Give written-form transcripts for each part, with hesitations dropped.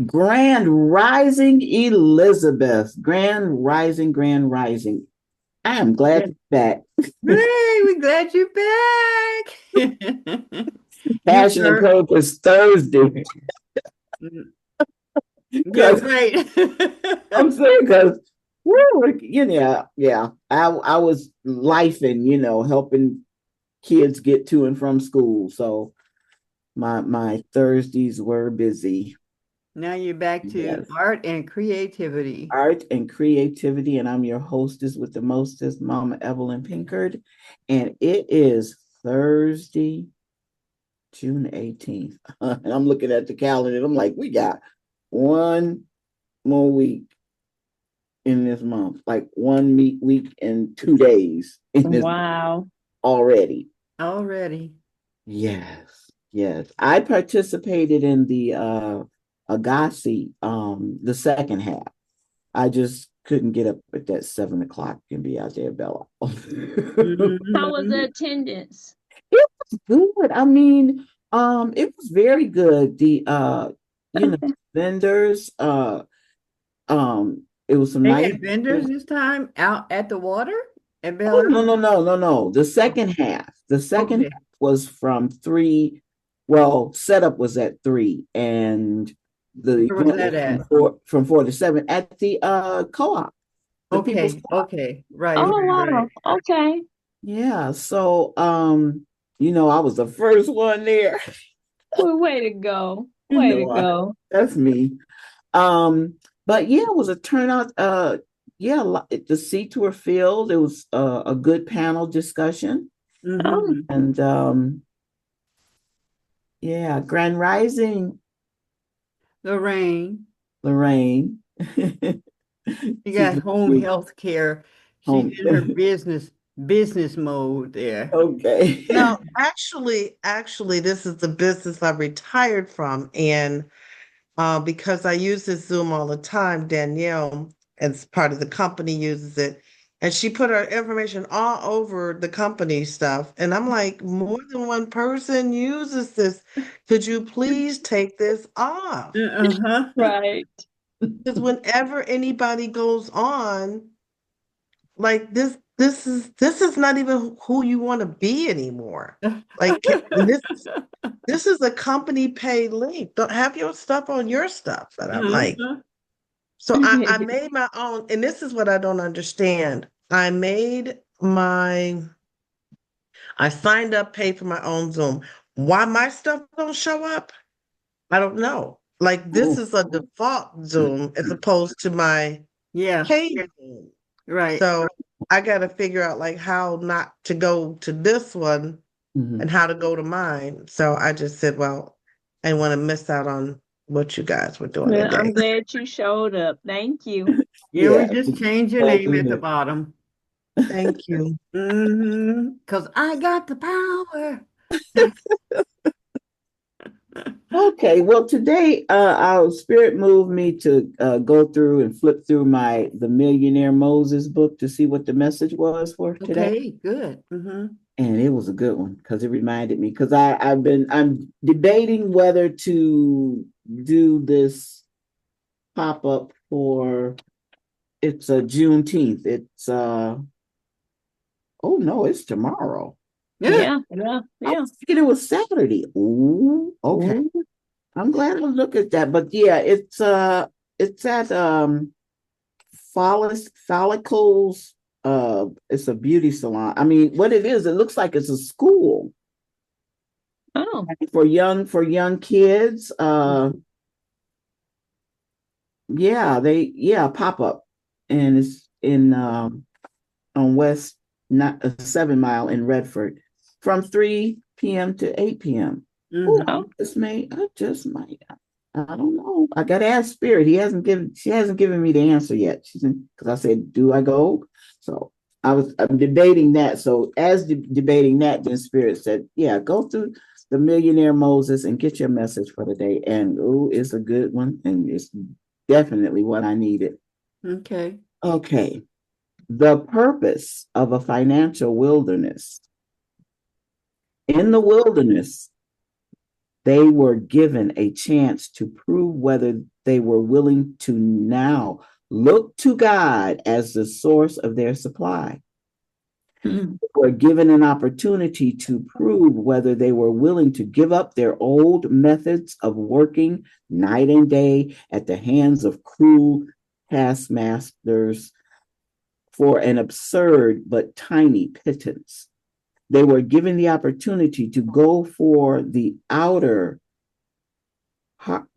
Grand Rising Elizabeth. Grand Rising, Grand Rising. I am glad to be back. Hey, we glad you're back. You Passion and sure? Purpose Thursday. Yeah, Because right. I'm saying, because yeah. I was lifing, helping kids get to and from school. So my Thursdays were busy. Now you're back to Yes. art and creativity. Art and creativity. And I'm your hostess with the mostest, Mama Evelyn Pinkard. And it is Thursday, June 18th. And I'm looking at the calendar and I'm like, we got one more week in this month, like one week and 2 days in this Wow. already. Already. Yes, yes. I participated in the Agassi, the second half. I just couldn't get up at that 7 o'clock and be out there, Bella. How was Mhm. the attendance? It was good. I mean, it was very good. The Okay. vendors, it was some They nice. had vendors this time out at the water at Oh, Belle no, Isle? no, no, no, no. The second half. The second Okay. half was from 3. Well, setup was at 3, and the Where was event that was from at? 4 to 7 at the co-op, the People's Okay. Co-op. Okay. Right, Oh, right, wow. right. Okay. Yeah. So I was the first one there. Well, way to go. You Way to know, go. that's me. But yeah, it was a turnout. Yeah, the seats were filled. It was a good panel discussion, Oh, Mm-hmm. and yeah, Grand Rising, Lorraine, Lorraine. she She's got home health care. She's home. in her business mode there. Okay. No, actually, this is the business I retired from, and because I use this Zoom all the time, Danielle, as part of the company, uses it, and she put her information all over the company stuff, and I'm like, more than one person uses this. Could you please take this off? Uh-huh. right. Because whenever anybody goes on, like this is not even who you want to be anymore. Like this is a company paid link. Don't have your stuff on your stuff. But I'm like, Uh-huh. so I made my own, and this is what I don't understand. I signed up, paid for my own Zoom. Why my stuff don't show up? I don't know. Like this Oh, is a default Zoom as opposed to my Yeah, paid Zoom. right. So I got to figure out like how not to go to this one and mhm. how to go to mine. So I just said, well, I want to miss out on what you guys were doing Well, today. I'm glad you showed up. Thank you. Yeah, we Yeah, just changed your glad name to at the hear. bottom. Thank you. Mm-hmm. Because I got the power. Okay, well, today our spirit moved me to go through and flip through the Millionaire Moses book to see what the message was for today. Okay, good. Mm-hmm. And it was a good one because it reminded me, because I'm debating whether to do this pop up for, it's a Juneteenth. It's oh no, it's tomorrow. Yeah. Yeah, yeah, I yeah. was thinking it was Saturday. Ooh, okay. Ooh. I'm glad I looked at that. But yeah, it's at follicles. It's a beauty salon. I mean, what it is, it looks like it's a school Oh, for young kids. Yeah, pop up, and it's in on West, not 7 Mile in Redford, from 3 p.m. to 8 p.m. Oh, Mm-hmm. oh, I just might. I don't know. I got to ask Spirit. She hasn't given me the answer yet. Because I said, do I go? So I'm debating that. So as debating that, then Spirit said, yeah, go through the Millionaire Moses and get your message for the day. And oh, it's a good one, and it's definitely what I needed. Okay. Okay. The purpose of a financial wilderness. In the wilderness, they were given a chance to prove whether they were willing to now look to God as the source of their supply. Mm. Were given an opportunity to prove whether they were willing to give up their old methods of working night and day at the hands of cruel taskmasters for an absurd but tiny pittance. They were given the opportunity to go from the outer hard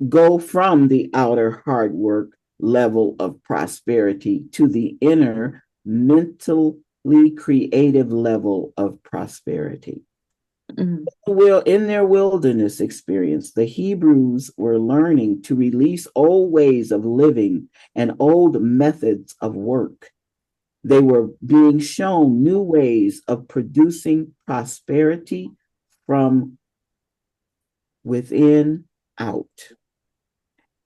work level of prosperity to the inner mentally creative level of prosperity. Mm. In their wilderness experience, the Hebrews were learning to release old ways of living and old methods of work. They were being shown new ways of producing prosperity from within out.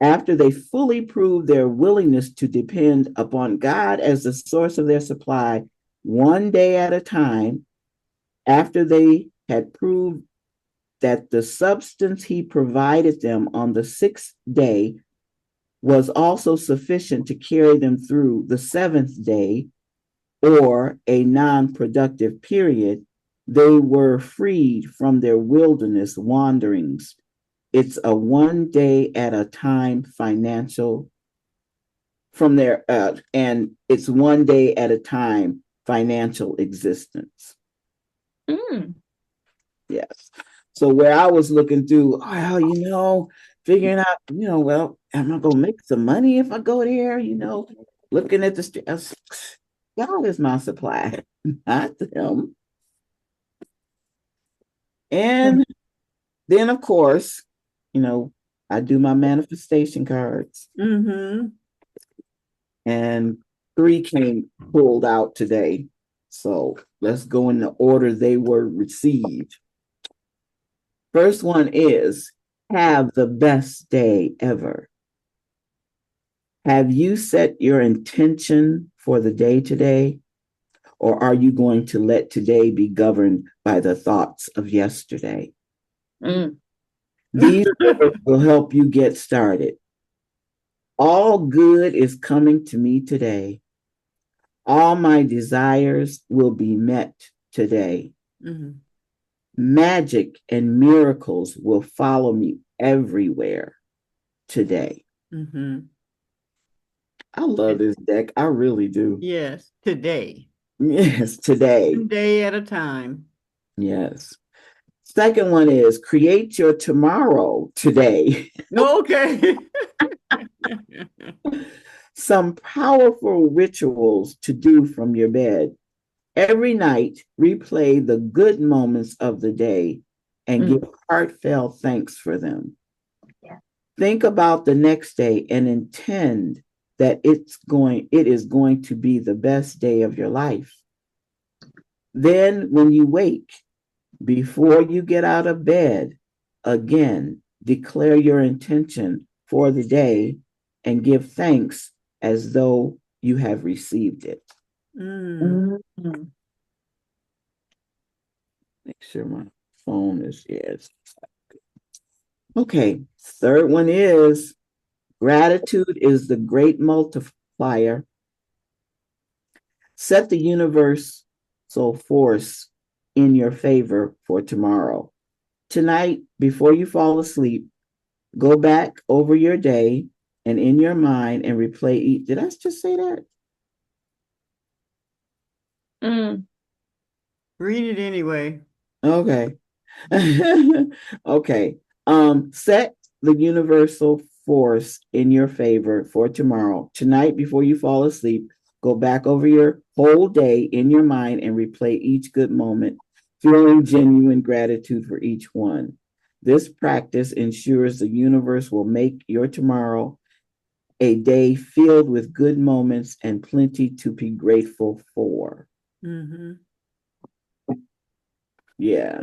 After they fully proved their willingness to depend upon God as the source of their supply, one day at a time, after they had proved that the substance he provided them on the sixth day was also sufficient to carry them through the seventh day, or a non-productive period, they were freed from their wilderness wanderings. It's a one day at a time financial from their and it's one day at a time financial existence. Mm. Yes. So where I was looking through, figuring out, well, am I gonna make some money if I go there? Looking at the street, God is my supply, not them. And then, of course, I do my manifestation cards, Mm-hmm. and 3 came pulled out today. So let's go in the order they were received. First one is, have the best day ever. Have you set your intention for the day today? Or are you going to let today be governed by the thoughts of yesterday? Mm. These words will help you get started. All good is coming to me today. All my desires will be met today. Mm-hmm. Magic and miracles will follow me everywhere today. Mm-hmm. I love this deck. I really do. Yes, today. Yes, today. One day at a time. Yes. Second one is create your tomorrow today. Okay. Some powerful rituals to do from your bed. Every night, replay the good moments of the day and give heartfelt thanks for them. Yeah. Think about the next day and intend that it is going to be the best day of your life. Then when you wake, before you get out of bed, again, declare your intention for the day and give thanks as though you have received it. Mm. Mm. Make sure my phone is, yes. Okay, third one is gratitude is the great multiplier. Set the universal force in your favor for tomorrow. Tonight, before you fall asleep, go back over your day and in your mind and replay each. Did I just say that? Mm. Read it anyway. Okay. Okay. Set the universal force in your favor for tomorrow. Tonight, before you fall asleep, go back over your whole day in your mind and replay each good moment, feeling genuine gratitude for each one. This practice ensures the universe will make your tomorrow a day filled with good moments and plenty to be grateful for. Mm-hmm. Yeah.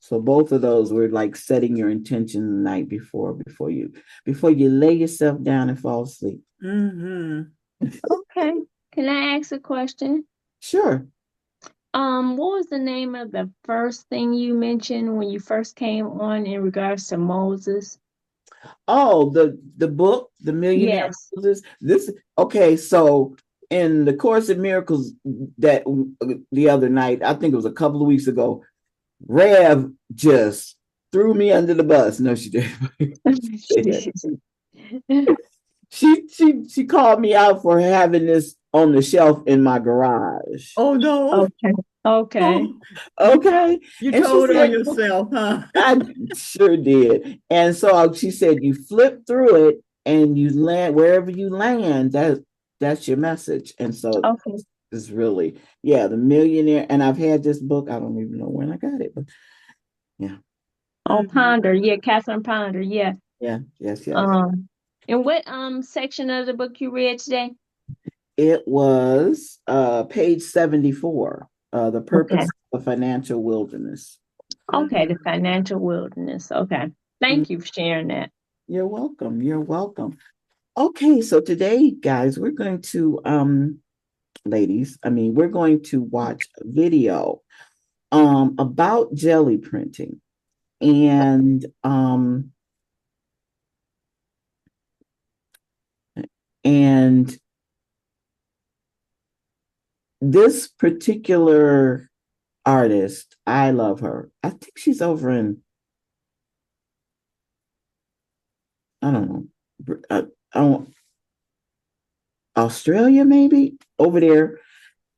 So both of those were like setting your intention the night before you lay yourself down and fall asleep. Mm-hmm. Okay. Can I ask a question? Sure. What was the name of the first thing you mentioned when you first came on in regards to Moses? Oh, the book, The Millionaire Yes. Roses. This okay, so in the Course in Miracles that the other night, I think it was a couple of weeks ago, Rev just threw me under the bus. No, she didn't. She called me out for having this on the shelf in my garage. Oh, no. Okay. Okay. Okay. You And she told on said, yourself, huh? I sure did. And so she said, you flip through it and you land wherever you land, that's your message. And so Okay. it's really, yeah, The Millionaire. And I've had this book. I don't even know when I got it, but yeah. Oh, Ponder. Yeah, Catherine Ponder. Yeah. Yeah, yes. And what section of the book you read today? It was page 74, The Purpose Okay. of Financial Wilderness. Okay, the financial wilderness. Okay. Thank you for sharing that. You're welcome. You're welcome. Okay, so today, guys, we're going to ladies, we're going to watch a video about jelly printing. And this particular artist, I love her. I think she's over in, I don't know, Australia, maybe over there.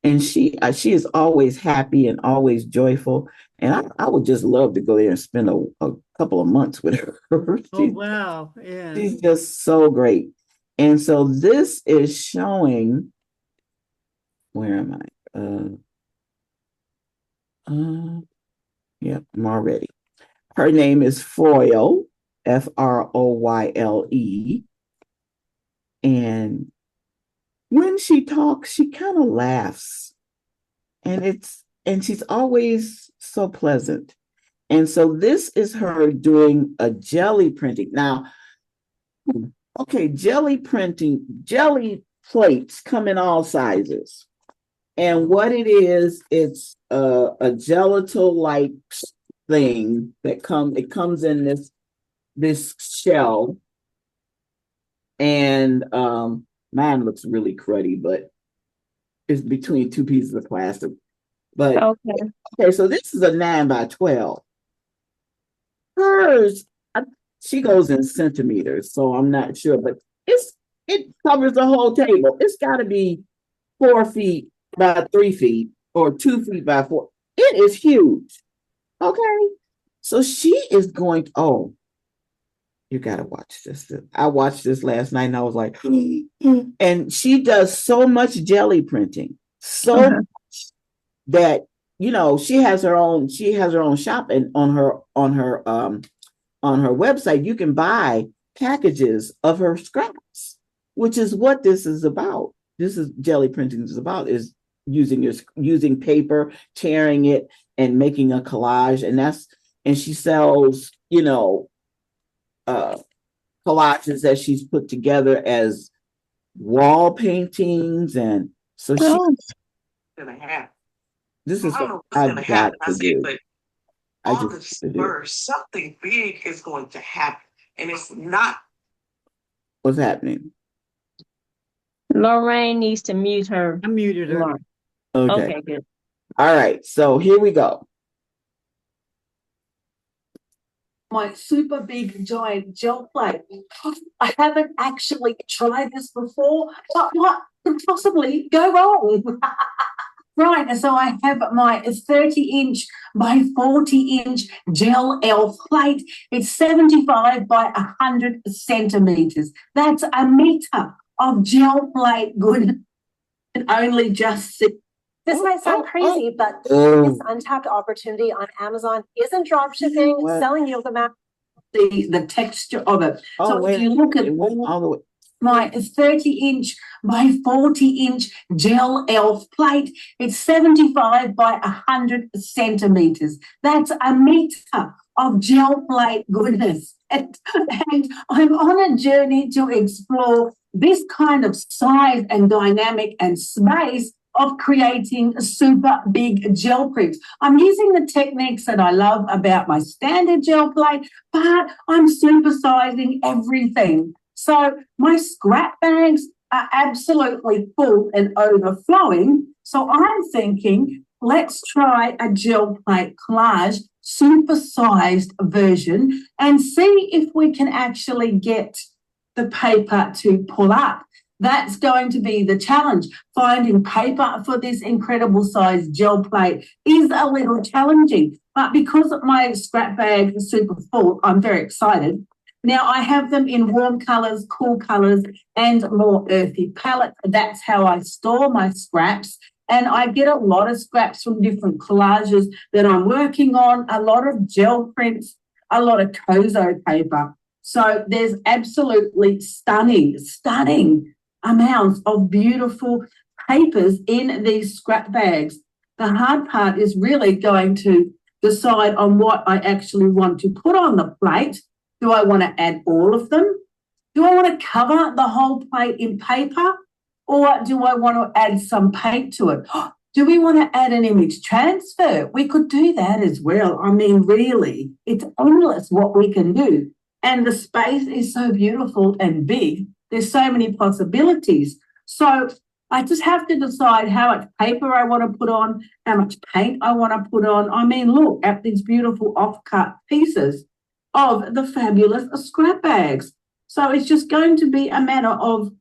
And she is always happy and always joyful. And I would just love to go there and spend a couple of months with her. Oh, wow. Yeah. She's just so great. And so this is showing, where am I? Yeah, I'm already. Her name is Froyle, Froyle. And when she talks, she kind of laughs. And she's always so pleasant. And so this is her doing a jelly printing. Now, okay, jelly plates come in all sizes. And what it is, it's a gelato-like thing that comes in this shell. And mine looks really cruddy, but it's between two pieces of plastic. But okay, so this is a 9x12. Hers, she goes in centimeters, so I'm not sure, but it covers the whole table. It's got to be 4 feet by 3 feet or 2 feet by 4. It is huge. Okay, so she is going. Oh, you got to watch this. I watched this last night, and I was like, and she does so much jelly printing, so much that she has her own shop, and on her website you can buy packages of her scraps, which is what this is about. This is jelly printing is about, is using paper, tearing it and making a collage. And she sells collages that she's put together as wall paintings. And so she's gonna have, this is what I've got to do. August 1st, something big is going to happen. And it's not. What's happening? Lorraine needs to mute her. I muted her. Okay, good. All right, so here we go. My super big giant gel plate. I haven't actually tried this before, but what could possibly go wrong? Right, so I have my 30-inch by 40-inch gel elf plate. It's 75 by 100 centimeters. That's a meter of gel plate good and only just six. This might sound crazy, but this untapped opportunity on Amazon isn't drop shipping, selling you the map. The texture of it. So if you look at all the way. My 30-inch by 40-inch gel elf plate, it's 75 by 100 centimeters. That's a meter of gel plate goodness. And I'm on a journey to explore this kind of size and dynamic and space of creating super big gel prints. I'm using the techniques that I love about my standard gel plate, but I'm supersizing everything. So my scrap bags are absolutely full and overflowing. So I'm thinking, let's try a gel plate collage supersized version and see if we can actually get the paper to pull up. That's going to be the challenge. Finding paper for this incredible size gel plate is a little challenging, but because my scrap bag is super full, I'm very excited. Now I have them in warm colours, cool colours, and more earthy palette. That's how I store my scraps. And I get a lot of scraps from different collages that I'm working on, a lot of gel prints, a lot of Kozo paper. So there's absolutely stunning amounts of beautiful papers in these scrap bags. The hard part is really going to decide on what I actually want to put on the plate. Do I want to add all of them? Do I want to cover the whole plate in paper? Or do I want to add some paint to it? Do we want to add an image transfer? We could do that as well. I mean, really, it's endless what we can do. And the space is so beautiful and big. There's so many possibilities. So I just have to decide how much paper I want to put on, how much paint I want to put on. I mean, look at these beautiful off-cut pieces of the fabulous scrap bags. So it's just going to be a matter of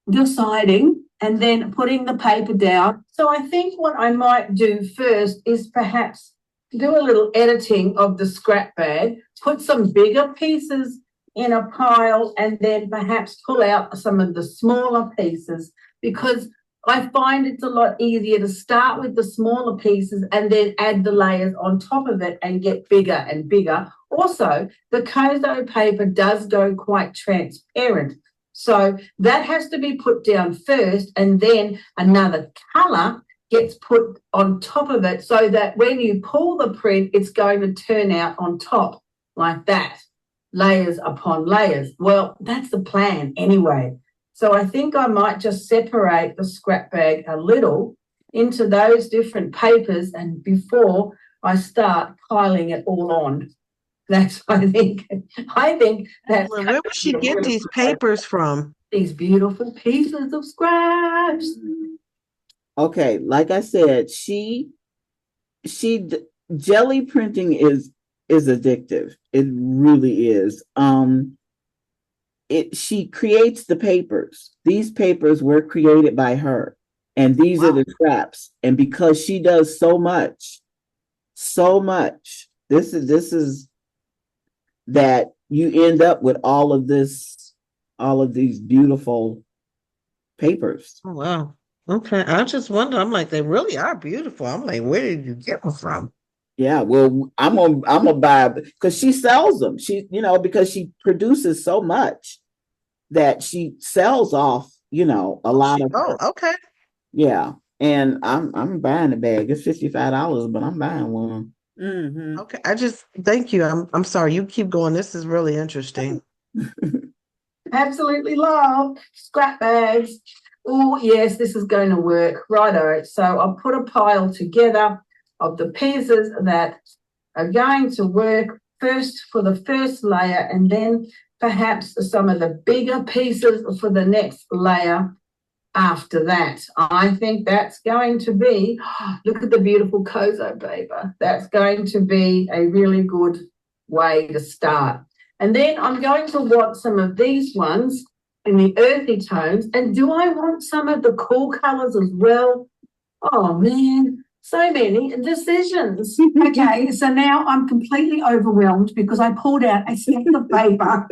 deciding and then putting the paper down. So I think what I might do first is perhaps do a little editing of the scrap bag, put some bigger pieces in a pile, and then perhaps pull out some of the smaller pieces, because I find it's a lot easier to start with the smaller pieces and then add the layers on top of it and get bigger and bigger. Also, the Kozo paper does go quite transparent. So that has to be put down first, and then another colour gets put on top of it so that when you pull the print, it's going to turn out on top like that, layers upon layers. Well, that's the plan anyway. So I think I might just separate the scrap bag a little into those different papers, and before I start piling it all on. That's what I think. I think that's Well, where would she get these papers from? These beautiful pieces of scraps. Okay, like I said, jelly printing is addictive. It really is. She creates the papers. These papers were created by her, and these are the scraps. And because she does so much, this is that you end up with all of these beautiful papers. Oh, wow. Okay. I just wonder, I'm like, they really are beautiful. I'm like, where did you get them from? Yeah, well, I'm gonna buy, because she sells them. Because she produces so much that she sells off, a lot of. Oh, okay. Yeah, and I'm buying a bag. It's $55, but I'm buying one. Mm-hmm. Okay. Thank you. I'm sorry. You keep going. This is really interesting. Absolutely love scrap bags. Oh, yes, this is going to work. Righto. So I'll put a pile together of the pieces that are going to work first for the first layer, and then perhaps some of the bigger pieces for the next layer after that. I think that's going to be, look at the beautiful Kozo paper. That's going to be a really good way to start. And then I'm going to want some of these ones in the earthy tones. And do I want some of the cool colors as well? Oh, man, so many decisions. Okay, so now I'm completely overwhelmed because I pulled out a stack of paper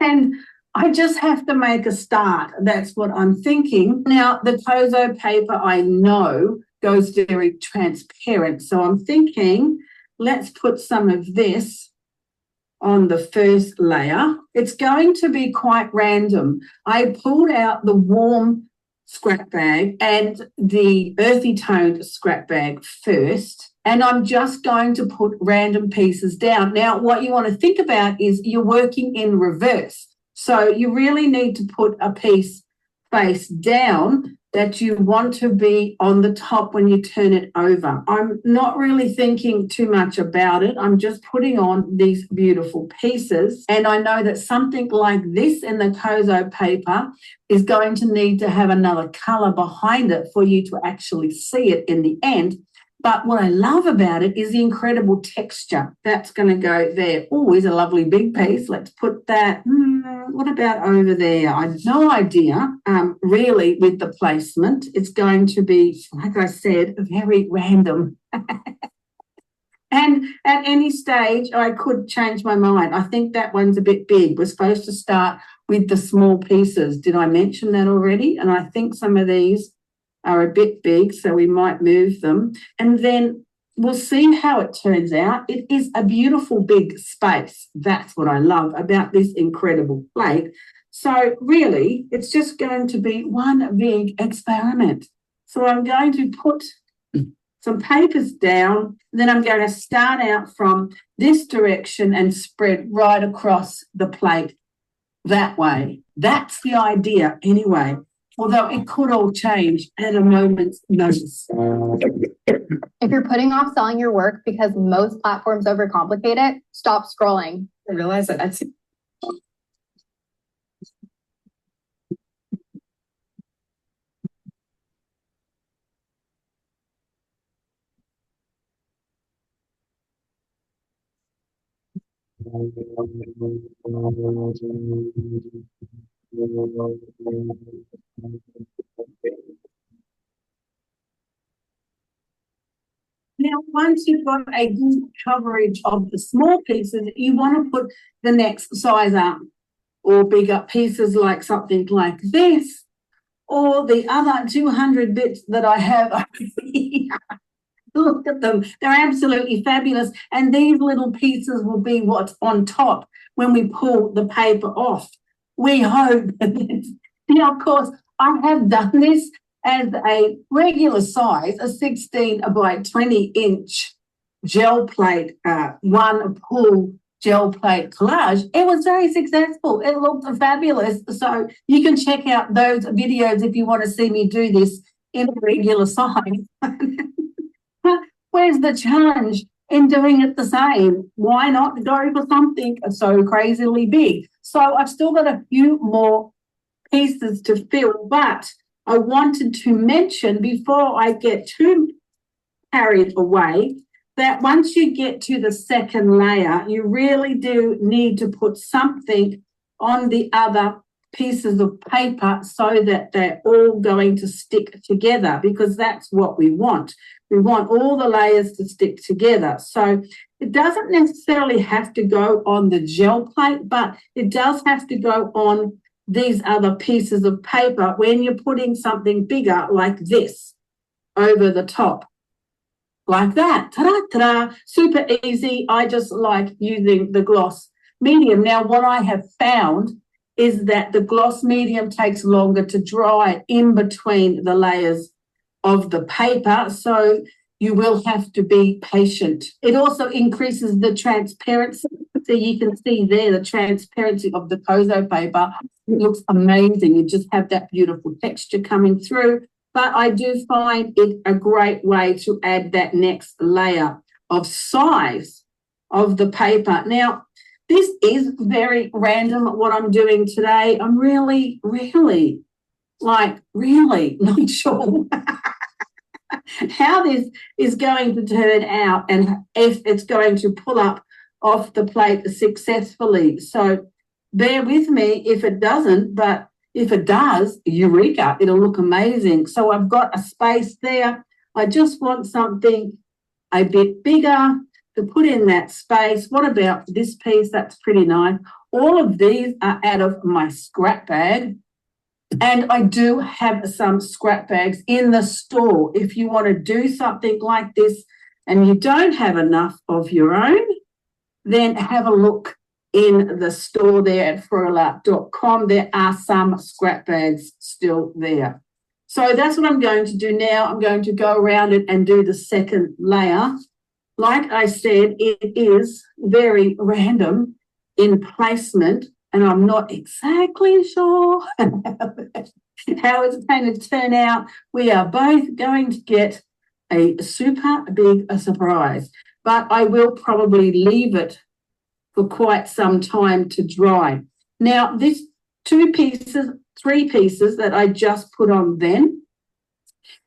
and I just have to make a start. That's what I'm thinking. Now, the Kozo paper, I know, goes very transparent. So I'm thinking, let's put some of this on the first layer. It's going to be quite random. I pulled out the warm scrap bag and the earthy toned scrap bag first, and I'm just going to put random pieces down. Now, what you want to think about is you're working in reverse. So you really need to put a piece face down that you want to be on the top when you turn it over. I'm not really thinking too much about it. I'm just putting on these beautiful pieces. And I know that something like this in the Kozo paper is going to need to have another color behind it for you to actually see it in the end. But what I love about it is the incredible texture. That's going to go there. Oh, here's a lovely big piece. Let's put that. What about over there? I have no idea, really, with the placement. It's going to be, like I said, very random. And at any stage, I could change my mind. I think that one's a bit big. We're supposed to start with the small pieces. Did I mention that already? And I think some of these are a bit big, so we might move them. And then we'll see how it turns out. It is a beautiful big space. That's what I love about this incredible plate. So really, it's just going to be one big experiment. So I'm going to put some papers down, then I'm going to start out from this direction and spread right across the plate that way. That's the idea anyway, although it could all change at a moment's notice. If you're putting off selling your work because most platforms overcomplicate it, stop scrolling. I realize that that's Now, once you've got a good coverage of the small pieces, you want to put the next size up or bigger pieces like something like this or the other 200 bits that I have over here. Look at them. They're absolutely fabulous. And these little pieces will be what's on top when we pull the paper off. We hope. Now, of course, I have done this as a regular size, a 16 by 20 inch gel plate, one pull gel plate collage. It was very successful. It looked fabulous. So you can check out those videos if you want to see me do this in a regular size. Where's the challenge in doing it the same? Why not go for something so crazily big? So I've still got a few more pieces to fill, but I wanted to mention before I get too carried away that once you get to the second layer, you really do need to put something on the other pieces of paper so that they're all going to stick together, because that's what we want. We want all the layers to stick together. So it doesn't necessarily have to go on the gel plate, but it does have to go on these other pieces of paper when you're putting something bigger like this over the top. Like that. Ta-da, ta-da. Super easy. I just like using the gloss medium. Now, what I have found is that the gloss medium takes longer to dry in between the layers of the paper, so you will have to be patient. It also increases the transparency. So you can see there the transparency of the Kozo paper. It looks amazing. You just have that beautiful texture coming through. But I do find it a great way to add that next layer of size of the paper. Now, this is very random what I'm doing today. I'm really not sure how this is going to turn out and if it's going to pull up off the plate successfully. So bear with me if it doesn't, but if it does, eureka, it'll look amazing. So I've got a space there. I just want something a bit bigger to put in that space. What about this piece? That's pretty nice. All of these are out of my scrap bag. And I do have some scrap bags in the store. If you want to do something like this and you don't have enough of your own, then have a look in the store there at floralart.com. There are some scrap bags still there. So that's what I'm going to do now. I'm going to go around it and do the second layer. Like I said, it is very random in placement, and I'm not exactly sure how it's going to turn out. We are both going to get a super big surprise, but I will probably leave it for quite some time to dry. Now, this 3 pieces that I just put on then,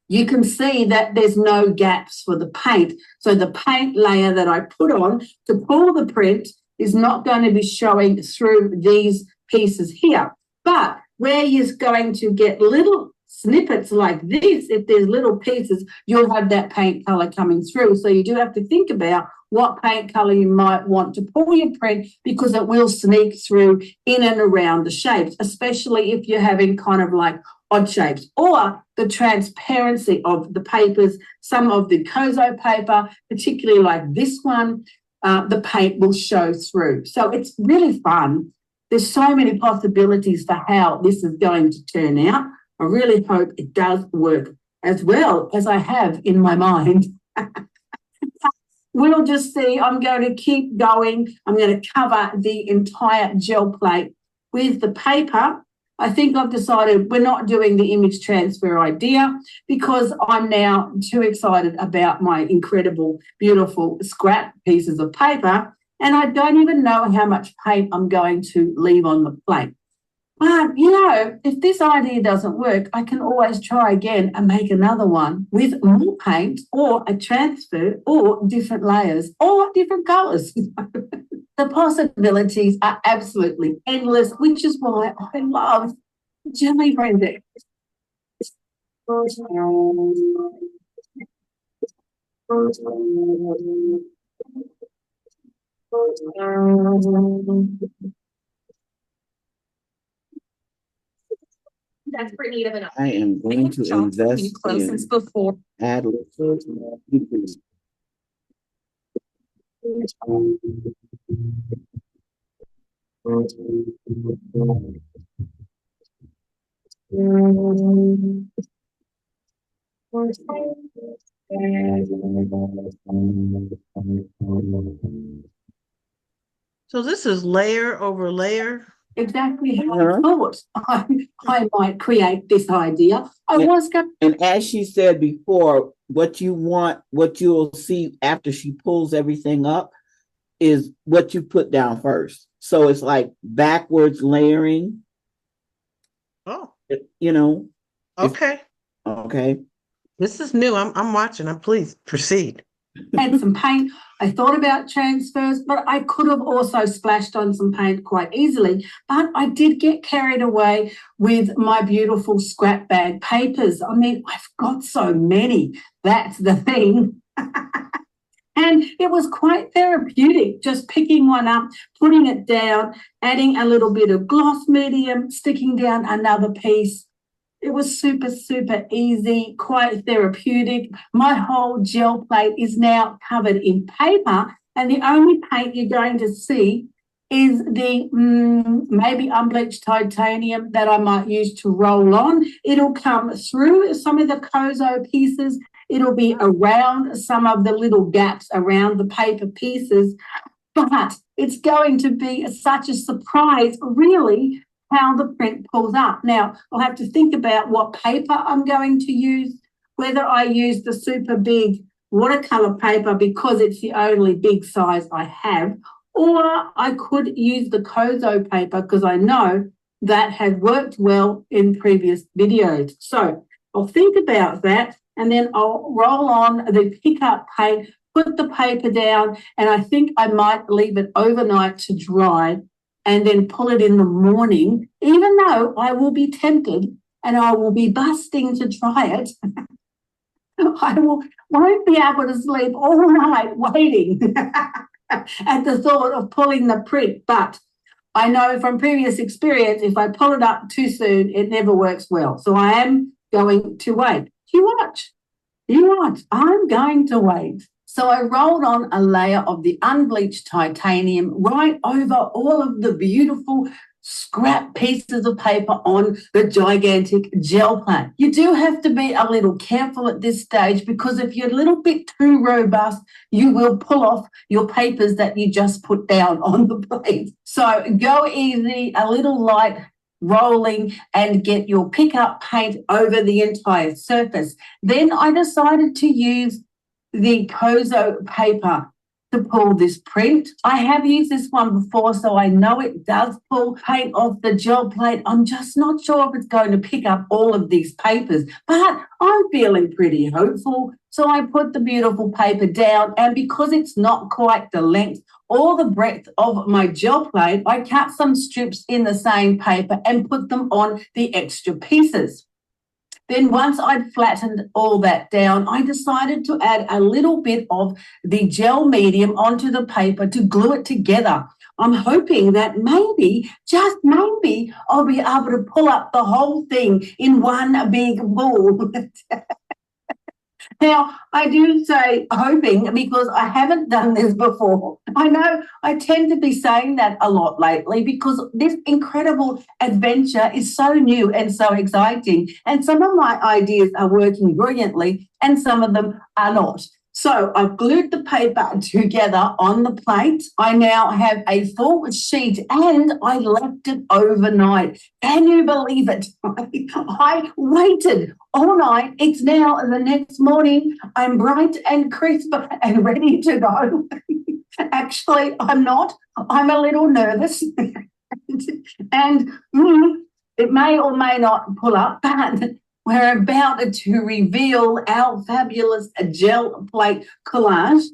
you can see that there's no gaps for the paint. So the paint layer that I put on to pull the print is not going to be showing through these pieces here. But where you're going to get little snippets like this, if there's little pieces, you'll have that paint color coming through. So you do have to think about what paint color you might want to pull your print, because it will sneak through in and around the shapes, especially if you're having kind of like odd shapes, or the transparency of the papers. Some of the Kozo paper, particularly like this one, the paint will show through. So it's really fun. There's so many possibilities for how this is going to turn out. I really hope it does work as well as I have in my mind. We'll just see. I'm going to keep going. I'm going to cover the entire gel plate with the paper. I think I've decided we're not doing the image transfer idea because I'm now too excited about my incredible, beautiful scrap pieces of paper, and I don't even know how much paint I'm going to leave on the plate. But, you know, if this idea doesn't work, I can always try again and make another one with more paint or a transfer or different layers or different colours. The possibilities are absolutely endless, which is why I love jelly printing. That's pretty neat of an. I am going to invest in before. Adler. So this is layer over layer. Exactly how I thought I might create this idea. And as she said before, what you'll see after she pulls everything up is what you put down first. So it's like backwards layering. Oh, You know. okay. Okay. This is new. I'm watching. Please proceed. Add some paint. I thought about transfers, but I could have also splashed on some paint quite easily. But I did get carried away with my beautiful scrap bag papers. I mean, I've got so many. That's the thing. And it was quite therapeutic, just picking one up, putting it down, adding a little bit of gloss medium, sticking down another piece. It was super, super easy, quite therapeutic. My whole gel plate is now covered in paper, and the only paint you're going to see is the maybe unbleached titanium that I might use to roll on. It'll come through some of the Kozo pieces. It'll be around some of the little gaps around the paper pieces, but it's going to be such a surprise, really, how the print pulls up. Now, I'll have to think about what paper I'm going to use, whether I use the super big watercolor paper because it's the only big size I have, or I could use the Kozo paper because I know that has worked well in previous videos. So I'll think about that, and then I'll roll on the pickup paint, put the paper down, and I think I might leave it overnight to dry and then pull it in the morning, even though I will be tempted and I will be busting to try it. I won't be able to sleep all night waiting at the thought of pulling the print. But I know from previous experience, if I pull it up too soon, it never works well. So I am going to wait. You watch. I'm going to wait. So I rolled on a layer of the unbleached titanium right over all of the beautiful scrap pieces of paper on the gigantic gel plate. You do have to be a little careful at this stage because if you're a little bit too robust, you will pull off your papers that you just put down on the plate. So go easy, a little light, rolling and get your pickup paint over the entire surface. Then I decided to use the Kozo paper to pull this print. I have used this one before, so I know it does pull paint off the gel plate. I'm just not sure if it's going to pick up all of these papers, but I'm feeling pretty hopeful. So I put the beautiful paper down, and because it's not quite the length or the breadth of my gel plate, I cut some strips in the same paper and put them on the extra pieces. Then once I'd flattened all that down, I decided to add a little bit of the gel medium onto the paper to glue it together. I'm hoping that maybe, just maybe, I'll be able to pull up the whole thing in one big ball. Now, I do say hoping because I haven't done this before. I know I tend to be saying that a lot lately because this incredible adventure is so new and so exciting. And some of my ideas are working brilliantly and some of them are not. So I've glued the paper together on the plate. I now have a full sheet and I left it overnight. Can you believe it? I waited all night. It's now the next morning. I'm bright and crisp and ready to go. Actually, I'm not. I'm a little nervous. and it may or may not pull up, but we're about to reveal our fabulous gel plate collage.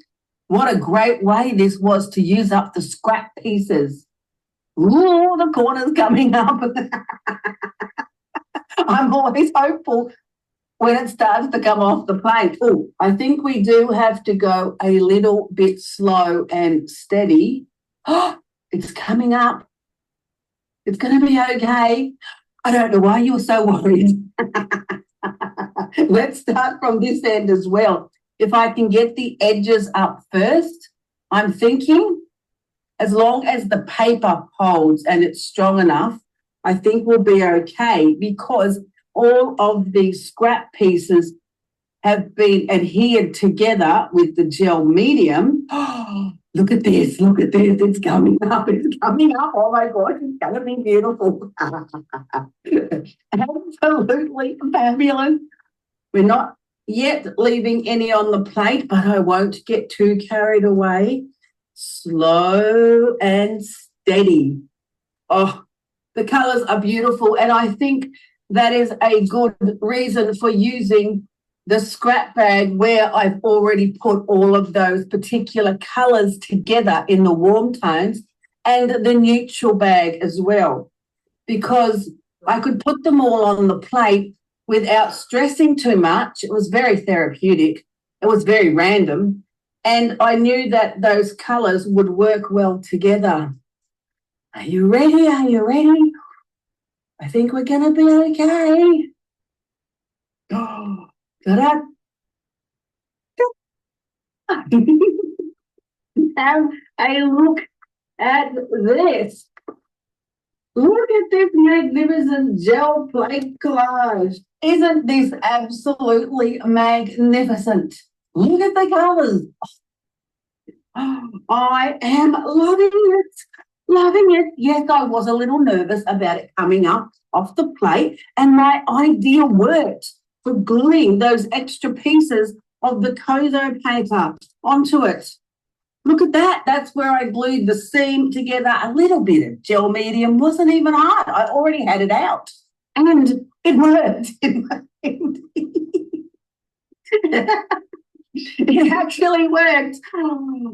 What a great way this was to use up the scrap pieces. Ooh, the corner's coming up. I'm always hopeful when it starts to come off the plate. Oh, I think we do have to go a little bit slow and steady. Oh, it's coming up. It's going to be okay. I don't know why you're so worried. Let's start from this end as well. If I can get the edges up first, I'm thinking as long as the paper holds and it's strong enough, I think we'll be okay because all of the scrap pieces have been adhered together with the gel medium. Oh, look at this, it's coming up, Oh my gosh, it's going to be beautiful. Absolutely fabulous. We're not yet leaving any on the plate, but I won't get too carried away. Slow and steady. Oh, the colours are beautiful, and I think that is a good reason for using the scrap bag where I've already put all of those particular colours together in the warm tones and the neutral bag as well, because I could put them all on the plate without stressing too much. It was very therapeutic. It was very random. And I knew that those colours would work well together. Are you ready? I think we're going to be okay. Oh, ta-da. Have a look at this. Look at this magnificent gel plate collage. Isn't this absolutely magnificent? Look at the colours. Oh, I am loving it. Yes, I was a little nervous about it coming up off the plate, and my idea worked for gluing those extra pieces of the Kozo paper onto it. Look at that. That's where I glued the seam together. A little bit of gel medium wasn't even hard. I already had it out. And it worked. It actually worked.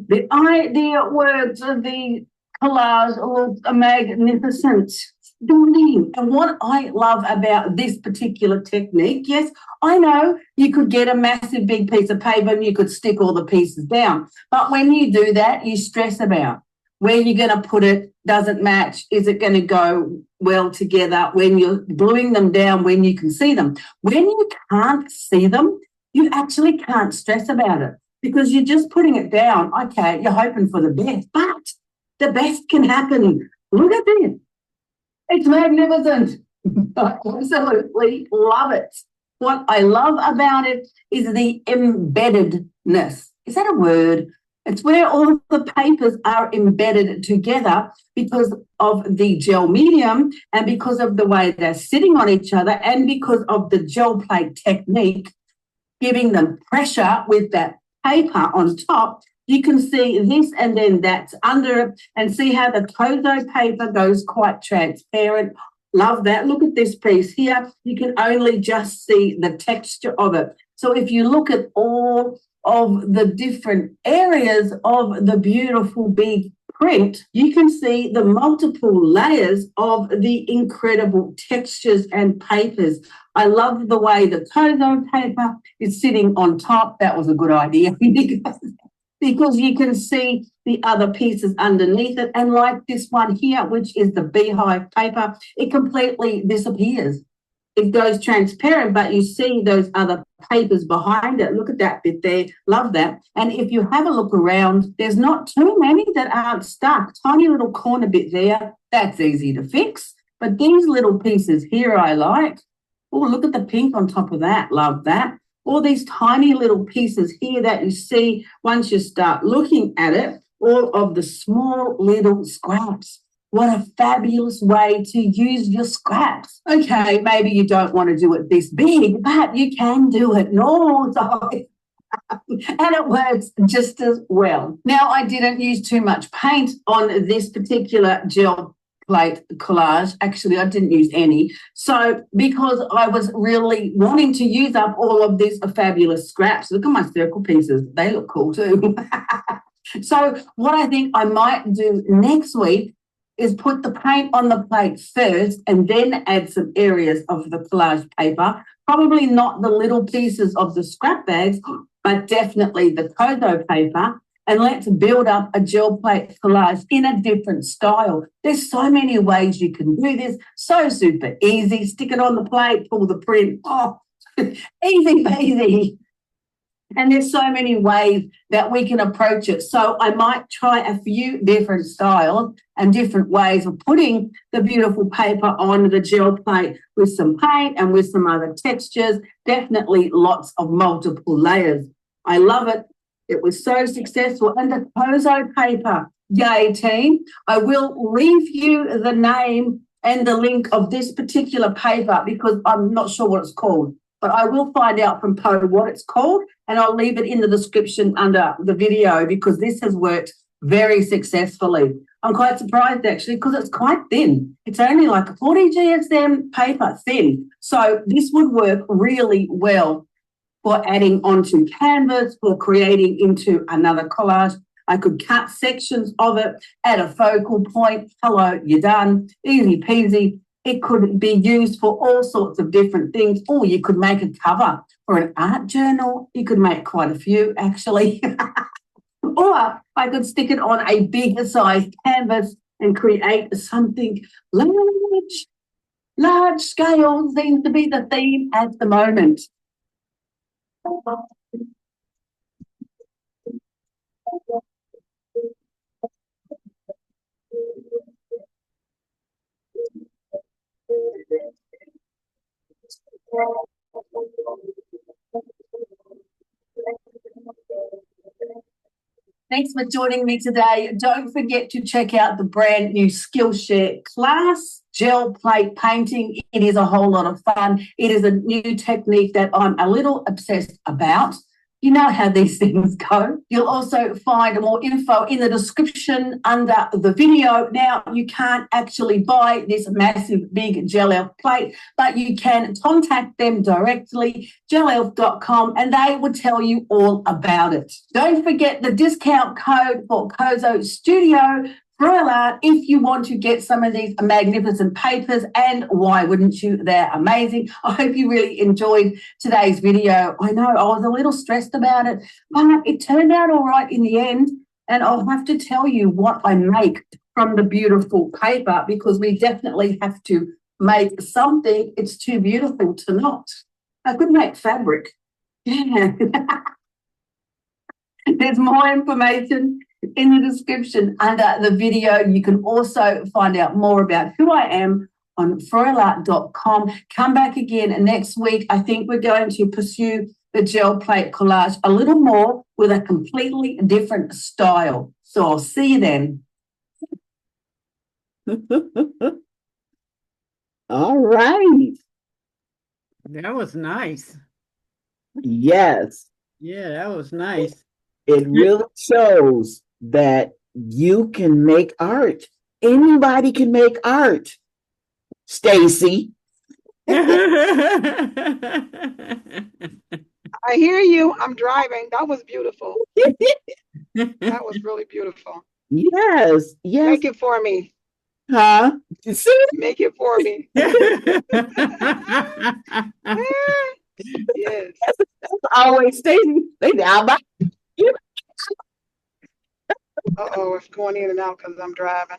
The idea worked. The collage looked magnificent. Stunning. And what I love about this particular technique, yes, I know you could get a massive big piece of paper and you could stick all the pieces down. But when you do that, you stress about where you're going to put it. Does it match? Is it going to go well together when you're gluing them down, when you can see them? When you can't see them, you actually can't stress about it because you're just putting it down. Okay, you're hoping for the best, but the best can happen. Look at this. It's magnificent. I absolutely love it. What I love about it is the embeddedness. Is that a word? It's where all the papers are embedded together because of the gel medium and because of the way they're sitting on each other and because of the gel plate technique, giving them pressure with that paper on top. You can see this and then that's under it, and see how the Kozo paper goes quite transparent. Love that. Look at this piece here. You can only just see the texture of it. So if you look at all of the different areas of the beautiful big print, you can see the multiple layers of the incredible textures and papers. I love the way the Kozo paper is sitting on top. That was a good idea because you can see the other pieces underneath it. And like this one here, which is the beehive paper, it completely disappears. It goes transparent, but you see those other papers behind it. Look at that bit there. Love that. And if you have a look around, there's not too many that aren't stuck. Tiny little corner bit there. That's easy to fix. But these little pieces here I like. Oh, look at the pink on top of that. Love that. All these tiny little pieces here that you see once you start looking at it, all of the small little scraps. What a fabulous way to use your scraps. Okay, maybe you don't want to do it this big, but you can do it normal size. And it works just as well. Now, I didn't use too much paint on this particular gel plate collage. Actually, I didn't use any. So because I was really wanting to use up all of these fabulous scraps, look at my circle pieces. They look cool too. So what I think I might do next week is put the paint on the plate first and then add some areas of the collage paper, probably not the little pieces of the scrap bags, but definitely the Kozo paper, and let's build up a gel plate collage in a different style. There's so many ways you can do this, so super easy. Stick it on the plate, pull the print. Oh, easy peasy. And there's so many ways that we can approach it. So I might try a few different styles and different ways of putting the beautiful paper on the gel plate with some paint and with some other textures. Definitely lots of multiple layers. I love it. It was so successful. And the Kozo paper, yay team. I will leave you the name and the link of this particular paper because I'm not sure what it's called. But I will find out from Po what it's called, and I'll leave it in the description under the video because this has worked very successfully. I'm quite surprised actually because it's quite thin. It's only like a 40 GSM paper thin. So this would work really well for adding onto canvas, for creating into another collage. I could cut sections of it, add a focal point. Hello, you're done. Easy peasy. It could be used for all sorts of different things. Or you could make a cover for an art journal. You could make quite a few, actually. Or I could stick it on a bigger size canvas and create something large. Large scale seems to be the theme at the moment. Thanks for joining me today. Don't forget to check out the brand new Skillshare class, gel plate painting. It is a whole lot of fun. It is a new technique that I'm a little obsessed about. You know how these things go. You'll also find more info in the description under the video. Now, you can't actually buy this massive big Gel Elf plate, but you can contact them directly, gelelf.com, and they will tell you all about it. Don't forget the discount code for Kozo Studio if you want to get some of these magnificent papers, and why wouldn't you? They're amazing. I hope you really enjoyed today's video. I know I was a little stressed about it, but it turned out all right in the end, and I'll have to tell you what I make from the beautiful paper because we definitely have to make something. It's too beautiful to not. I could make fabric. Yeah. There's more information in the description under the video. You can also find out more about who I am on froilart.com. Come back again next week. I think we're going to pursue the gel plate collage a little more with a completely different style. So I'll see you then. All right. That was nice. Yes, Yeah, that was nice. it really shows that you can make art. Anybody can make art. Stacy. I hear you. I'm driving. That was beautiful. That was really beautiful. Yes, yes. Make it for me. Huh? You see? Make it for me. Yes. Always Stacy. I'll buy you. Uh-oh, it's going in and out because I'm driving.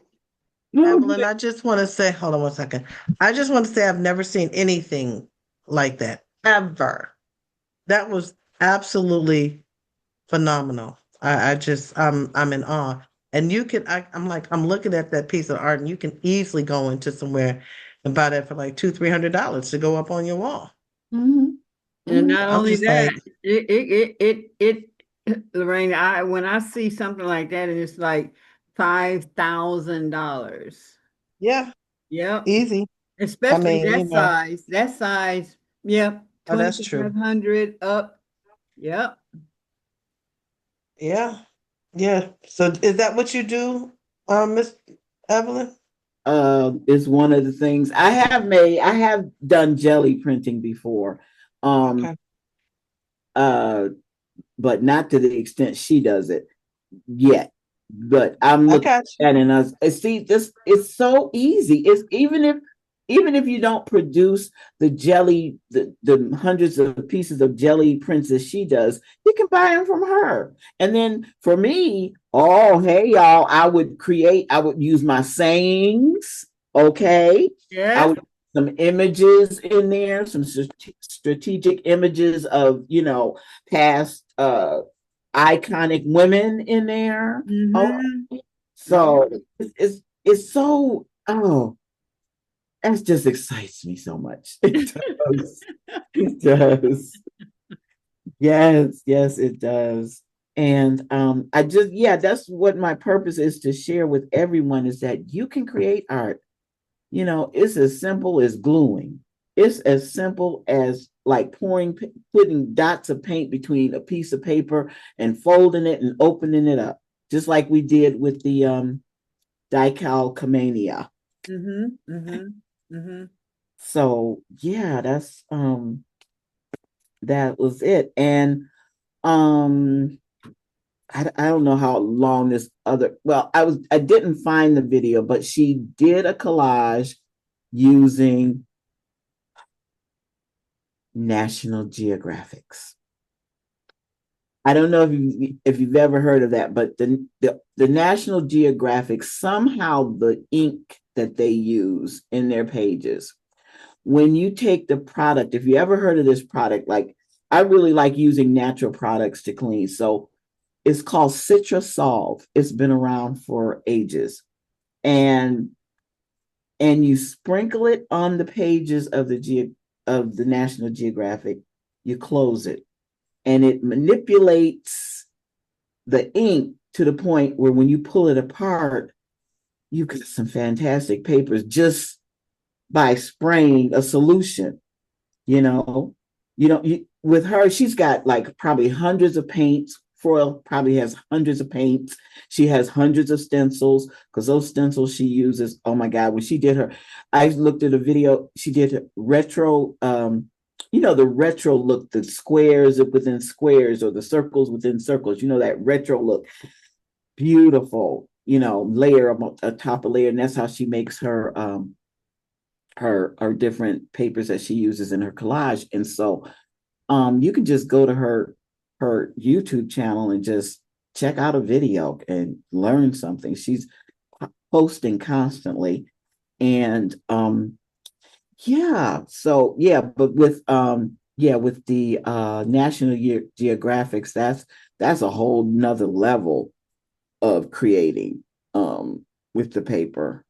Evelyn, I just want to say, hold on one second. I just want to say I've never seen anything like that ever. That was absolutely phenomenal. I'm in awe. And you can, I'm looking at that piece of art, and you can easily go into somewhere and buy that for like $200-300 to go up on your wall. Mhm. And not I'm only just that, like, Lorraine, when I see something like that and it's like $5,000. yeah, Yep. easy. Especially mean, you know. that size. Yep. Oh, that's true. 2,500 up. Yep. Yeah. Yeah. So is that what you do, Miss Evelyn? Is one of the things I have done jelly printing before. Okay. But not to the extent she does it yet. But I'm I looking got you. at it and I see this, it's so easy. It's even if you don't produce the jelly, the hundreds of pieces of jelly prints that she does, you can buy them from her. And then for me, oh hey y'all, I would use my sayings, okay? Yeah. I would put some images in there, some strategic images of, past iconic women in there. Oh, so it's so, oh, that just excites me so much. It does. It does. Yes, it does. And that's what my purpose is, to share with everyone, is that you can create art. It's as simple as gluing. It's as simple as like putting dots of paint between a piece of paper and folding it and opening it up, just like we did with the dicalcomania. So yeah, that was it. And I don't know how long I didn't find the video, but she did a collage using National Geographics. I don't know if you've ever heard of that, but the National Geographic, somehow the ink that they use in their pages, when you take the product, if you ever heard of this product, like I really like using natural products to clean. So it's called Citra-Solve. It's been around for ages. And you sprinkle it on the pages of the National Geographic, you close it, and it manipulates the ink to the point where when you pull it apart, you get some fantastic papers just by spraying a solution. With her, she's got like probably hundreds of paints. Foil probably has hundreds of paints. She has hundreds of stencils, because those stencils she uses, oh my God, when she did I looked at a video, she did retro, the retro look, the squares within squares or the circles within circles, that retro look. Beautiful, layer on top of layer. And that's how she makes her different papers that she uses in her collage. And so you can just go to her YouTube channel and just check out a video and learn something. She's posting constantly. And but with the National Geographics, that's a whole nother level of creating with the paper.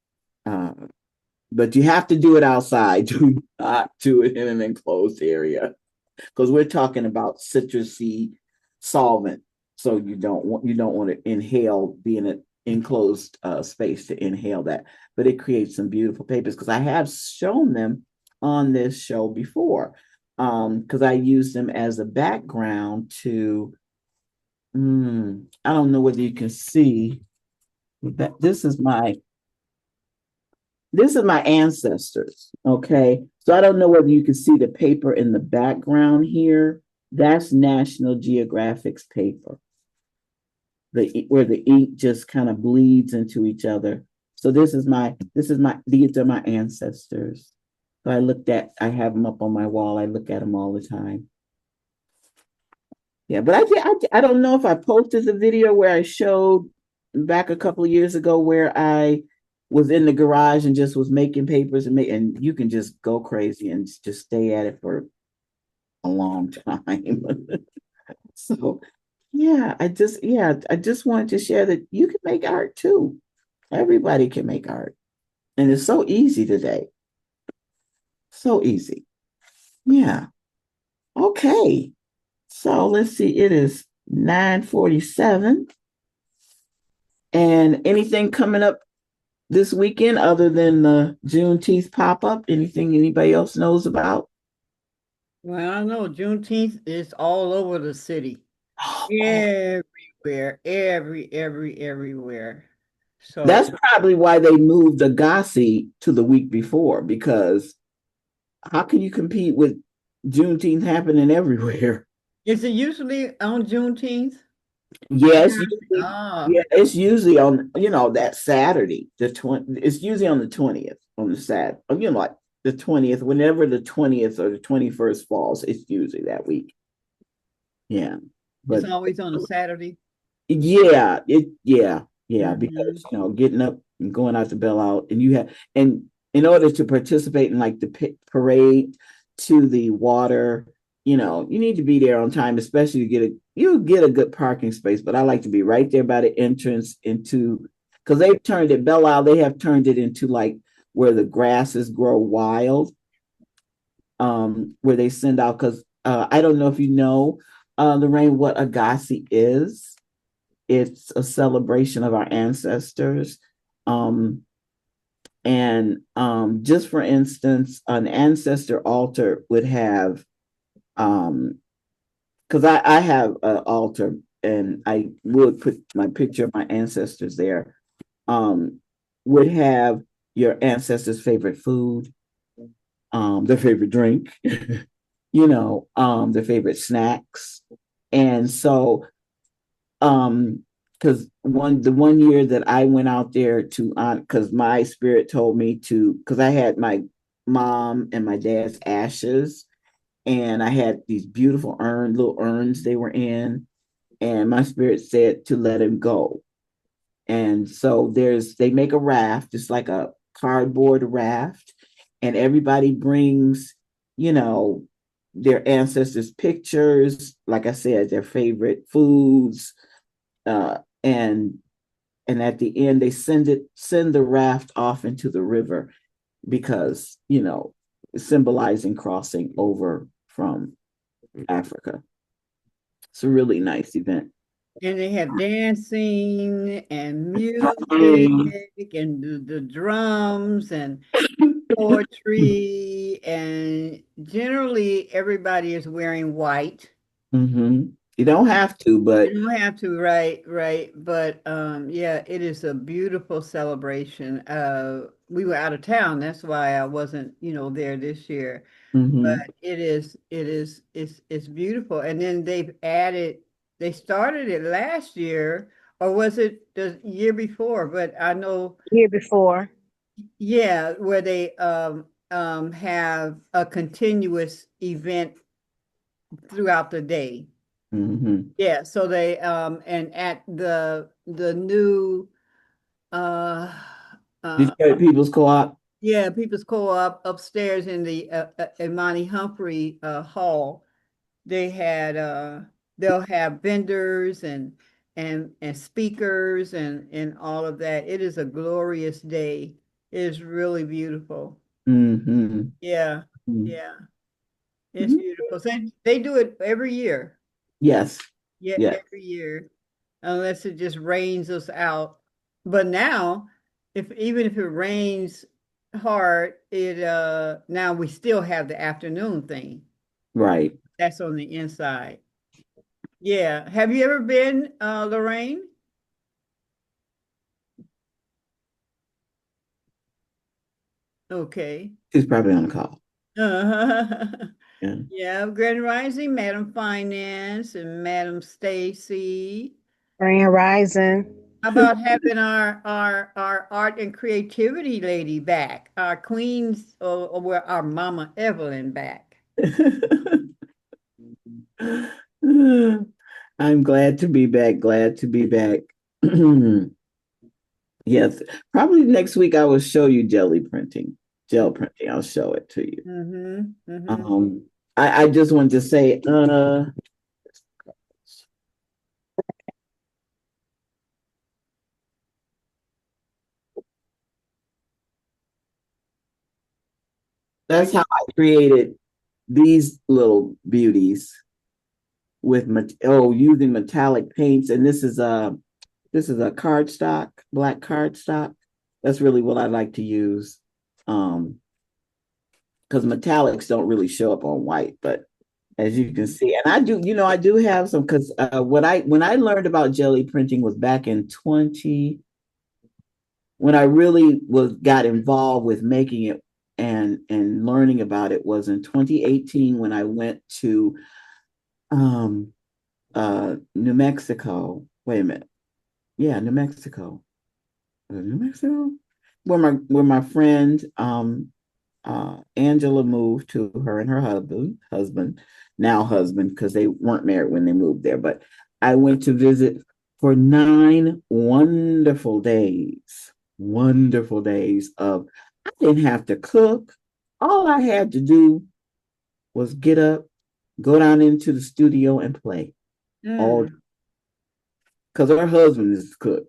But you have to do it outside. Do not do it in an enclosed area, because we're talking about citrusy solvent. so you don't want to inhale, be in an enclosed space to inhale that. But it creates some beautiful papers because I have shown them on this show before. Because I use them as a background to I don't know whether you can see that this is my ancestors. Okay. So I don't know whether you can see the paper in the background here. That's National Geographic's paper. Where the ink just kind of bleeds into each other. So these are my ancestors. So I have them up on my wall. I look at them all the time. Yeah, but I don't know if I posted the video where I showed back a couple of years ago where I was in the garage and just was making papers and you can just go crazy and just stay at it for a long time. So I just wanted to share that you can make art too. Everybody can make art. And it's so easy today. So easy. Yeah. Okay. So let's see, it is 9:47. And anything coming up this weekend other than the Juneteenth pop-up? Anything anybody else knows about? Well, I know Juneteenth is all over the city. Everywhere, everywhere. So That's probably why they moved Agassi to the week before, because how can you compete with Juneteenth happening everywhere? is it usually on Juneteenth? Yes, it's usually on that Saturday. It's usually on the 20th on the Sat. Like the 20th, whenever the 20th or the 21st falls, it's usually that week. Yeah, but It's always on a Saturday. Yeah, because getting up and going out to Belle Out, and in order to participate in like the parade to the water, you need to be there on time, especially to get a good parking space. But I like to be right there by the entrance because they've turned it Belle Out. They have turned it into like where the grasses grow wild, where they send out because I don't know if you know, Lorraine, what Agassi is. It's a celebration of our ancestors. Just for instance, an ancestor altar would have, because I have an altar and I would put my picture of my ancestors there, would have your ancestors' favorite food, their favorite drink, their favorite snacks. And so because the one year that I went out there to because my spirit told me to, because I had my mom and my dad's ashes and I had these beautiful little urns they were in, and my spirit said to let him go. And so they make a raft, just like a cardboard raft, and everybody brings, their ancestors' pictures, like I said, their favorite foods, and at the end they send the raft off into the river because symbolizing crossing over from Africa. It's a really nice event. And they have dancing and music and the drums and poetry, and generally everybody is wearing white. Mm-hmm. You don't have to, but you don't have to, right. But it is a beautiful celebration. We were out of town, that's why I wasn't, there this year. But it's beautiful. And then they started it last year, or was it the year before? But I know Year before. yeah, where they have a continuous event throughout the day. Mm-hmm. Yeah, so they and at the new Detroit People's Co-op. Yeah, People's Co-op upstairs in the Imani Humphrey Hall. They had they'll have vendors and speakers and all of that. It is a glorious day. It is really beautiful. Mm-hmm. Yeah, Mm-hmm. yeah. It's beautiful. So they do it every year. Yes. Yeah, Yes. every year. unless it just rains us out. But now, even if it rains hard, now we still have the afternoon thing. Right. That's on the inside. Yeah. Have you ever been, Lorraine? Okay. She's probably on the call. Uh-huh. Yeah. Yeah, Grand Rising, Madam Finance and Madam Stacy. Grand Rising. How about having our art and creativity lady back, our queens, or our Mama Evelyn back? I'm glad to be back. Glad to be back. Yes, probably next week I will show you gel printing. I'll show it to you. Mm-hmm, mm-hmm. I just wanted to say, that's how I created these little beauties with using metallic paints, and this is a cardstock, black cardstock. That's really what I like to use, because metallics don't really show up on white, but as you can see, and I do have some, because when I learned about jelly printing was back in 20, when I really got involved with making it and learning about it was in 2018 when I went to New Mexico. Wait a minute. Yeah, New Mexico. New Mexico? Where my friend Angela moved to, her and her husband, now husband, because they weren't married when they moved there. But I went to visit for 9 wonderful days. Wonderful days of, I didn't have to cook. All I had to do was get up, go down into the studio and play. All because her husband is the cook.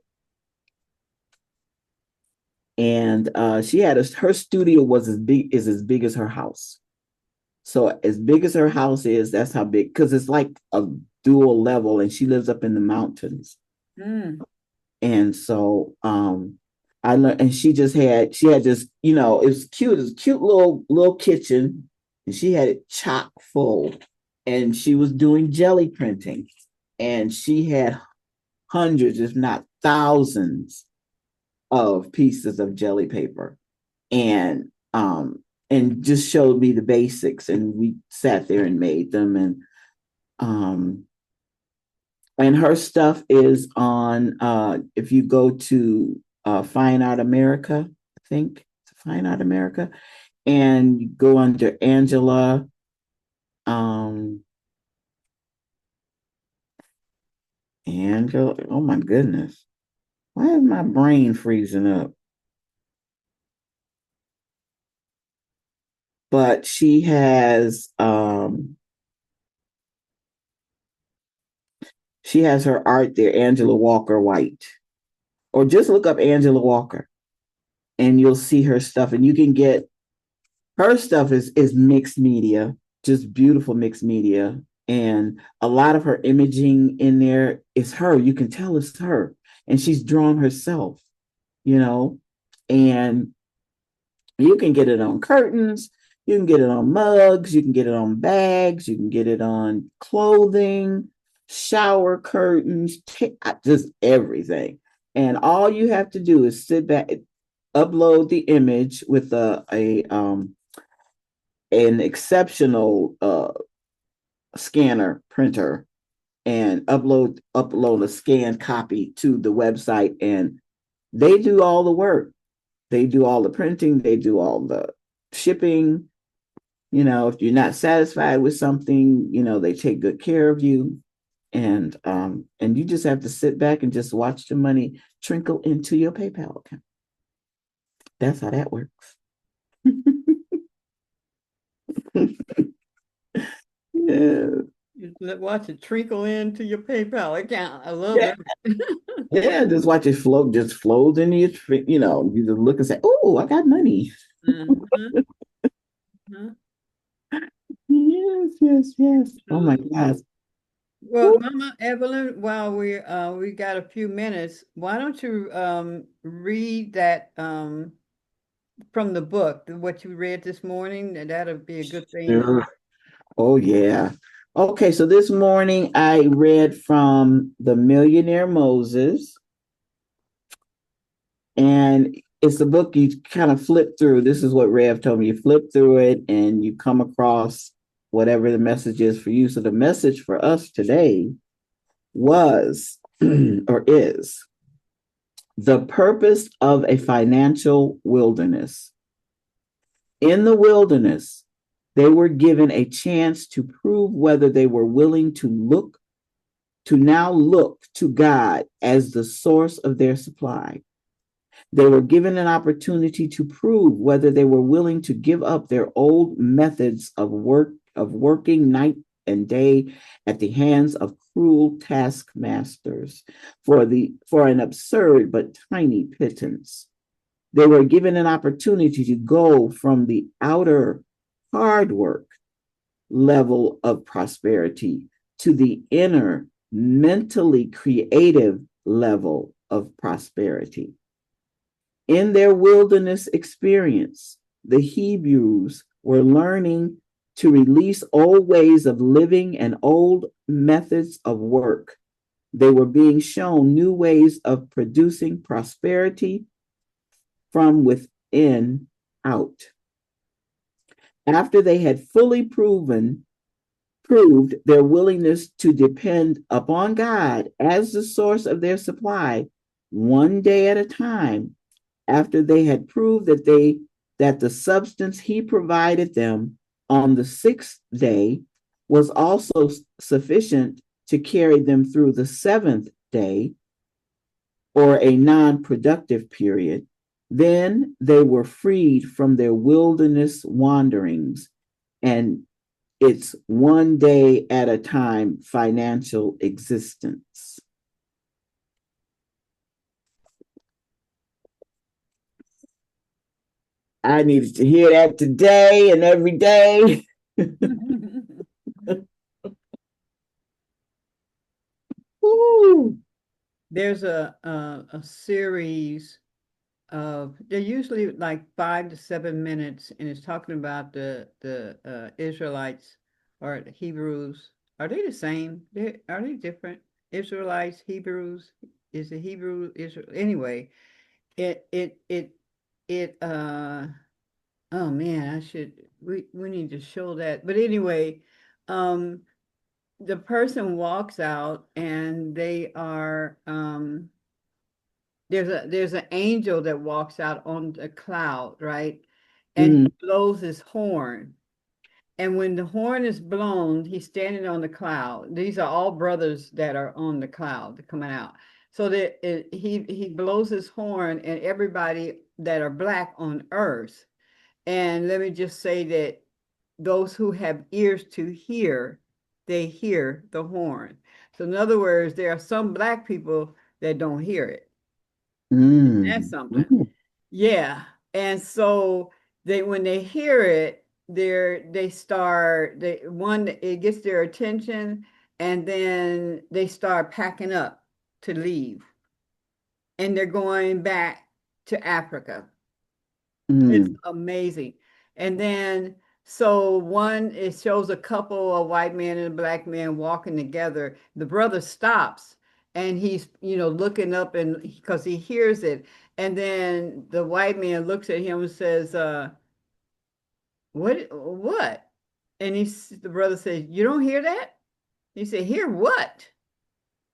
And she had her studio was as big as her house. So as big as her house is, that's how big, because it's like a dual level, and she lives up in the mountains. And so I learned, and she had this, it was cute. It was a cute little kitchen, and she had it chock full, and she was doing jelly printing, and she had hundreds, if not thousands, of pieces of jelly paper, and just showed me the basics, and we sat there and made them, and her stuff is on, if you go to Fine Art America, I think it's Fine Art America, and you go under Angela, oh my goodness, why is my brain freezing up? But she has her art there, Angela Walker White, or just look up Angela Walker, and you'll see her stuff, and you can get her stuff is mixed media, just beautiful mixed media, and a lot of her imaging in there is her. You can tell it's her, and she's drawn herself, and you can get it on curtains, you can get it on mugs, you can get it on bags, you can get it on clothing, shower curtains, just everything. And all you have to do is sit back, upload the image with an exceptional scanner printer, and upload a scanned copy to the website, and they do all the work. They do all the printing, they do all the shipping. If you're not satisfied with something, they take good care of you. And you just have to sit back and just watch the money trickle into your PayPal account. That's how that works. Yeah. Watch it trickle into your PayPal account. I love that. Yeah, just watch it flow, just flows into your, you just look and say, oh, I got money. Yes. Oh my gosh. Well, Mama Evelyn, while we got a few minutes, why don't you read that from the book, what you read this morning? That'll be a good thing. Sure. Oh, yeah. Okay, so this morning I read from The Millionaire Moses, and it's a book you kind of flip through. This is what Rev told me. You flip through it and you come across whatever the message is for you. So the message for us today was or is the purpose of a financial wilderness. In the wilderness, they were given a chance to prove whether they were willing to look to God as the source of their supply. They were given an opportunity to prove whether they were willing to give up their old methods of working night and day at the hands of cruel taskmasters for an absurd but tiny pittance. They were given an opportunity to go from the outer hard work level of prosperity to the inner mentally creative level of prosperity. In their wilderness experience, the Hebrews were learning to release old ways of living and old methods of work. They were being shown new ways of producing prosperity from within out. After they had fully proved their willingness to depend upon God as the source of their supply, one day at a time, after they had proved that the substance he provided them on the sixth day was also sufficient to carry them through the seventh day, or a non-productive period, then they were freed from their wilderness wanderings and its one day at a time financial existence. I needed to hear that today and every day. Woo. There's a series of, they're usually like 5 to 7 minutes, and it's talking about the Israelites or the Hebrews. Are they the same? Are they different? Israelites, Hebrews, is the Hebrew Israel? Anyway, it it it it oh man, we need to show that. But anyway, um the person walks out and they are there's an angel that walks out on the cloud, right? And he blows his horn. And when the horn is blown, he's standing on the cloud. These are all brothers that are on the cloud coming out. So that he blows his horn, and everybody that are black on earth. And let me just say that those who have ears to hear, they hear the horn. So in other words, there are some black people that don't hear it. That's something. Yeah. And so when they hear it, it gets their attention, and then they start packing up to leave. And they're going back to Africa. It's amazing. And then it shows a couple, a white man and a black man walking together. The brother stops and he's, looking up, and because he hears it. And then the white man looks at him and says, what? And the brother says, you don't hear that? He said, hear what?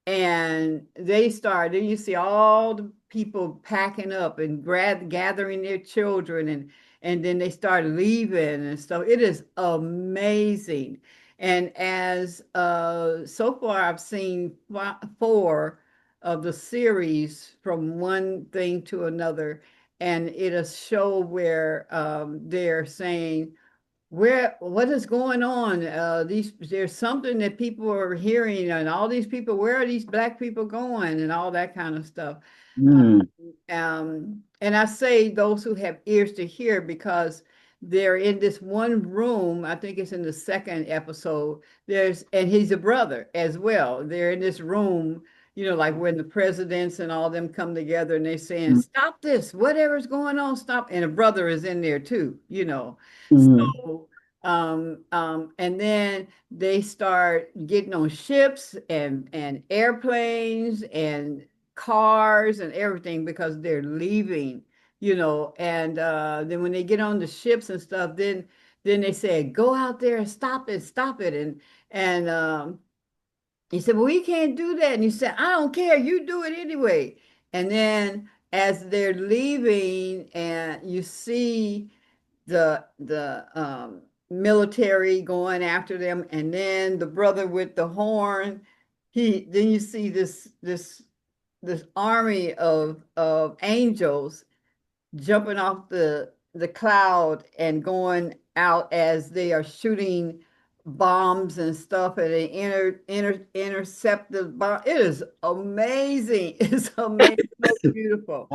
And then you see all the people packing up and gathering their children, and then they start leaving and stuff. It is amazing. And as so far I've seen 4 of the series from one thing to another, and it'll show where they're saying, what is going on? There's something that people are hearing, and all these people, where are these black people going, and all that kind of stuff. And I say those who have ears to hear, because they're in this one room. I think it's in the second episode. And he's a brother as well. They're in this room, like when the presidents and all them come together and they're saying, stop this, whatever's going on, stop. And a brother is in there too, So, and then they start getting on ships and airplanes and cars and everything because they're leaving, and then when they get on the ships and stuff, then they say, go out there and stop it. And he said, well, we can't do that. And he said, I don't care, you do it anyway. And then as they're leaving, and you see the military going after them, and then the brother with the horn, then you see this army of angels jumping off the cloud and going out as they are shooting bombs and stuff, and they intercept the bomb. It is amazing. It's amazing. So beautiful.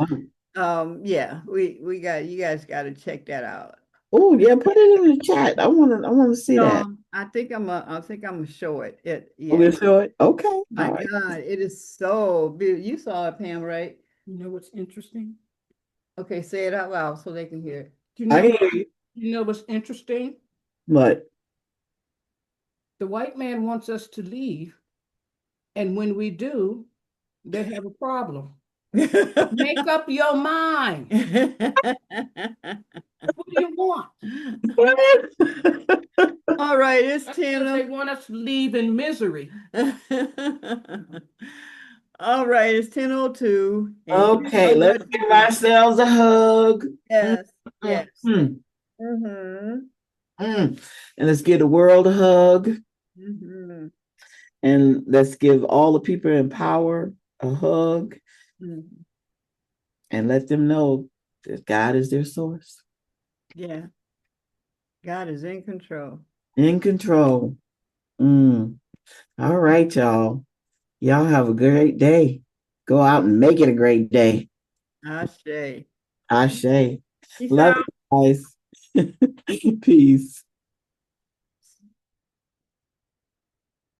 Yeah, you guys got to check that out. Oh yeah, put it in the chat. I want to see that. I think I'm gonna show it. Yeah. We'll show it. Okay. My God, it is so beautiful. You saw it, Pam, right? You know what's interesting? Okay, say it out loud so they can hear it. I hear you. You know what's interesting? What? The white man wants us to leave, and when we do, they have a problem. Make up your mind. What do you want? All right, it's 10. They want us to leave in misery. All right, it's 10:02. Okay, let's give ourselves a hug. Yes, yes. And let's give the world a hug. And let's give all the people in power a hug. And let them know that God is their source. Yeah. God is in control. In control. All right, y'all. Y'all have a great day. Go out and make it a great day. Ashe. Ashe. Love you guys. Peace.